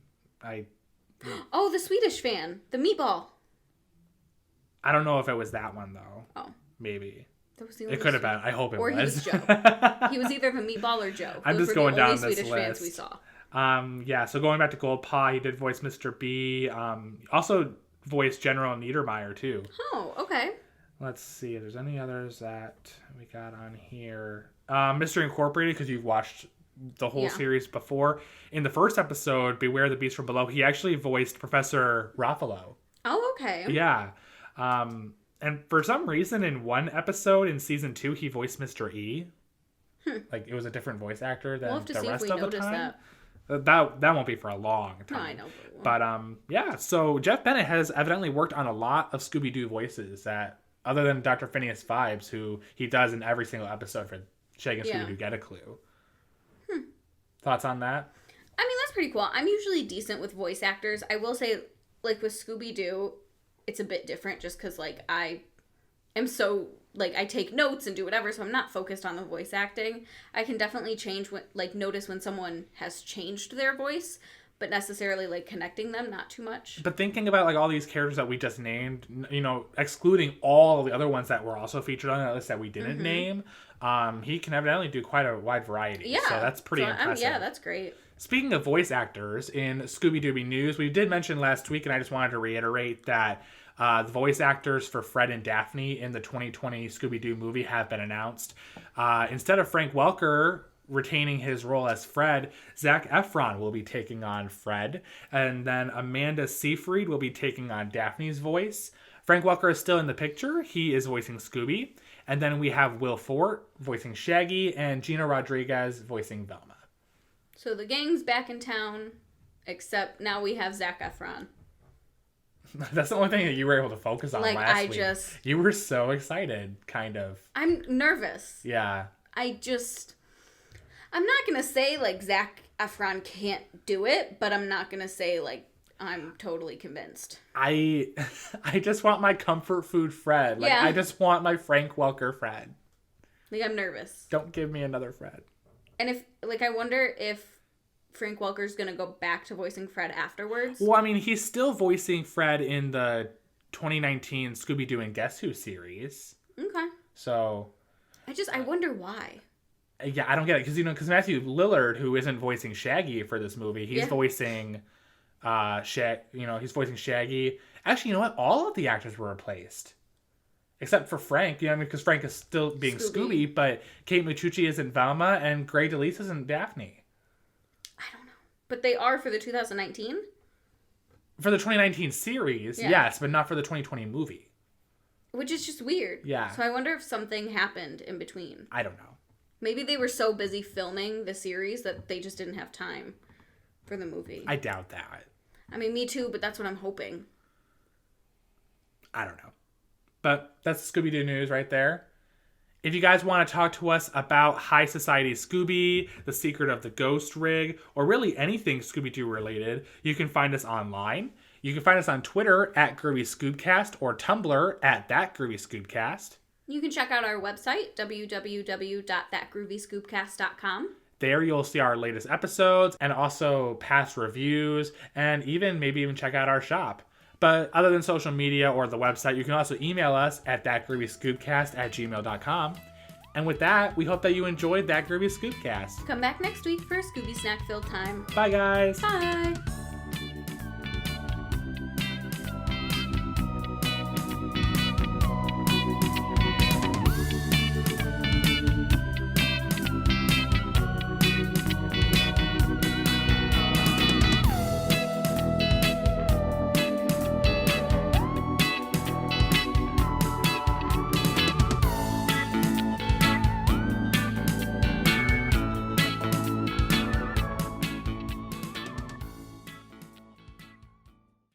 Speaker 2: Oh, the Swedish fan, the meatball.
Speaker 1: I don't know if it was that one though.
Speaker 2: Oh,
Speaker 1: maybe.
Speaker 2: That was the only
Speaker 1: it could have been. I hope it was.
Speaker 2: Or he was Joe. He was either the meatball or Joe.
Speaker 1: I'm just going down this
Speaker 2: Swedish
Speaker 1: list.
Speaker 2: fans we saw.
Speaker 1: Yeah. So going back to Gold Paw, he did voice Mr. B. Also voiced General Niedermeyer too.
Speaker 2: Oh, okay.
Speaker 1: Let's see if there's any others that we got on here. Mystery Incorporated, because you've watched the whole series before. In the first episode, Beware the Beast from Below, he actually voiced Professor Ruffalo.
Speaker 2: Oh, okay.
Speaker 1: Yeah. And for some reason, in one episode in season 2, he voiced Mr. E. Like, it was a different voice actor than the rest of the time. That won't be for a long time.
Speaker 2: No, I know.
Speaker 1: But yeah, so Jeff Bennett has evidently worked on a lot of Scooby-Doo voices that, other than Dr. Phineas Phibes, who he does in every single episode for Shaggy and Scooby-Doo Get a Clue. Thoughts on that?
Speaker 2: I mean, that's pretty cool. I'm usually decent with voice actors. I will say, like, with Scooby-Doo, it's a bit different just because, like, I am so, like, I take notes and do whatever, so I'm not focused on the voice acting. I can definitely notice when someone has changed their voice, but necessarily, like, connecting them, not too much.
Speaker 1: But thinking about, like, all these characters that we just named, you know, excluding all the other ones that were also featured on that list that we didn't name, he can evidently do quite a wide variety.
Speaker 2: Yeah.
Speaker 1: So that's pretty impressive.
Speaker 2: Yeah, that's great.
Speaker 1: Speaking of voice actors, in Scooby-Dooby News, we did mention last week, and I just wanted to reiterate that the voice actors for Fred and Daphne in the 2020 Scooby-Doo movie have been announced. Instead of Frank Welker retaining his role as Fred, Zac Efron will be taking on Fred, and then Amanda Seyfried will be taking on Daphne's voice. Frank Welker is still in the picture. He is voicing Scooby. And then we have Will Forte voicing Shaggy and Gina Rodriguez voicing Velma.
Speaker 2: So the gang's back in town, except now we have Zac Efron.
Speaker 1: That's the only thing that you were able to focus on last week. You were so excited, kind of.
Speaker 2: I'm nervous.
Speaker 1: Yeah.
Speaker 2: I'm not going to say, like, Zac Efron can't do it, but I'm not going to say, like, I'm totally convinced.
Speaker 1: I just want my comfort food Fred. Like, I just want my Frank Welker Fred.
Speaker 2: Like, I'm nervous.
Speaker 1: Don't give me another Fred.
Speaker 2: And if, like, I wonder if Frank Welker's going to go back to voicing Fred afterwards.
Speaker 1: Well, I mean, he's still voicing Fred in the 2019 Scooby-Doo and Guess Who series.
Speaker 2: Okay.
Speaker 1: So.
Speaker 2: I wonder why.
Speaker 1: Yeah, I don't get it. Because Matthew Lillard, who isn't voicing Shaggy for this movie, he's voicing he's voicing Shaggy. Actually, you know what? All of the actors were replaced. Except for Frank, because Frank is still being Scooby, but Kate Micucci isn't Velma, and Grey DeLise isn't Daphne.
Speaker 2: I don't know. But they are for the 2019?
Speaker 1: For the 2019 series, yes, but not for the 2020 movie.
Speaker 2: Which is just weird.
Speaker 1: Yeah.
Speaker 2: So I wonder if something happened in between.
Speaker 1: I don't know.
Speaker 2: Maybe they were so busy filming the series that they just didn't have time for the movie.
Speaker 1: I doubt that.
Speaker 2: I mean, me too, but that's what I'm hoping.
Speaker 1: I don't know. But that's Scooby-Doo news right there. If you guys want to talk to us about High Society Scooby, The Secret of the Ghost Rig, or really anything Scooby-Doo related, you can find us online. You can find us on Twitter at Groovy Scoobcast or Tumblr at That Groovy Scoobcast.
Speaker 2: You can check out our website, www.thatgroovyscoobcast.com.
Speaker 1: There you'll see our latest episodes and also past reviews and maybe even check out our shop. But other than social media or the website, you can also email us at thatgroovyscoobcast@gmail.com. And with that, we hope that you enjoyed that Groovy Scoopcast.
Speaker 2: Come back next week for a Scooby snack filled time.
Speaker 1: Bye, guys.
Speaker 2: Bye.